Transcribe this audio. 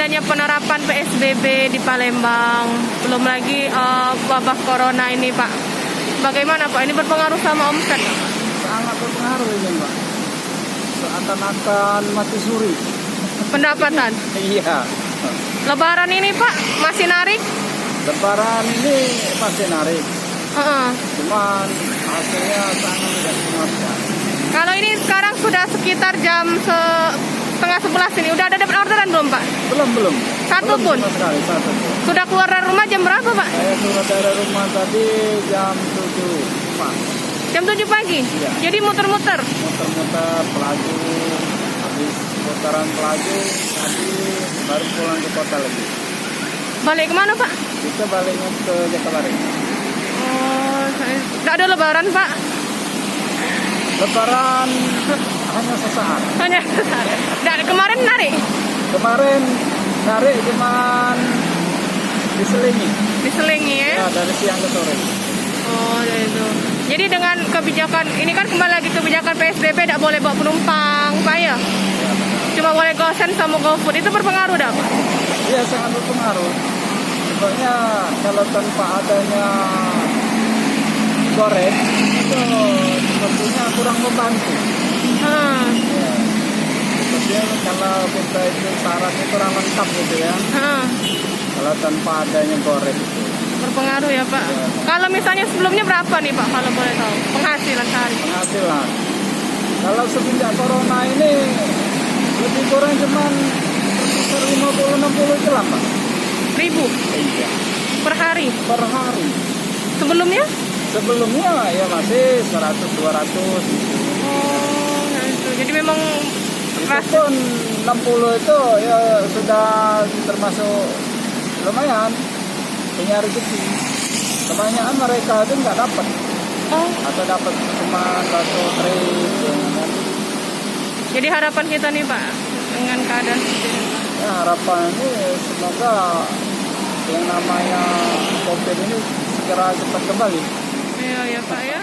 adanya penerapan PSBB di Palembang, belum lagi wabah corona ini Pak. Bagaimana Pak? Ini berpengaruh sama omset? Sangat berpengaruh ini Mbak. Seakan-akan mati suri. Pendapatan? Iya. Lebaran ini Pak masih narik? Lebaran ini masih narik. Heeh. Cuman hasilnya sangat tidak memuaskan. Kalau ini sekarang sudah sekitar jam setengah 11 ini, udah ada dapat orderan belum Pak? Belum. Satu Belum pun? sama sekali, satu pun. Sudah keluar dari rumah jam berapa Pak? Saya keluar dari rumah tadi jam 7 Pak. Jam 7 pagi? Iya. Jadi muter-muter? Muter-muter pelaju, habis putaran pelaju, tadi baru pulang ke kota lagi. Balik kemana Pak? Kita baliknya ke Jakabaring. Oh, tidak ada lebaran Pak? Lebaran hanya sesaat. Hanya kemarin narik? Kemarin narik cuman diselingi. Diselingi ya? Ya, dari siang ke sore. Oh, itu. Jadi dengan kebijakan, ini kan kembali lagi kebijakan PSBB, tidak boleh bawa penumpang Pak ya? Cuma boleh GoSend sama GoFood, itu berpengaruh dah Pak? Iya, sangat berpengaruh. Sebabnya kalau tanpa adanya goreng itu sepertinya kurang membantu. Ya. Sepertinya kalau kita itu syaratnya kurang lengkap gitu ya. Kalau tanpa adanya goreng itu. Berpengaruh ya Pak. Ya. Kalau misalnya sebelumnya berapa nih Pak kalau boleh tahu penghasilan sehari? Penghasilan. Kalau semenjak corona ini lebih kurang cuman 50-60 itu lah Pak. Ribu Iya. per hari? Per hari. Sebelumnya? Sebelumnya ya masih 100-200 gitu. Oh, nah itu. Jadi memang Itu pun 60 itu ya sudah termasuk lumayan punya rezeki. Kebanyakan mereka itu nggak dapat. Oh, Atau dapat cuma 1 trip kan. jadi harapan kita nih Pak dengan keadaan seperti ini. Ya harapan ini semoga yang namanya COVID ini segera cepat kembali. Iya ya Pak ya.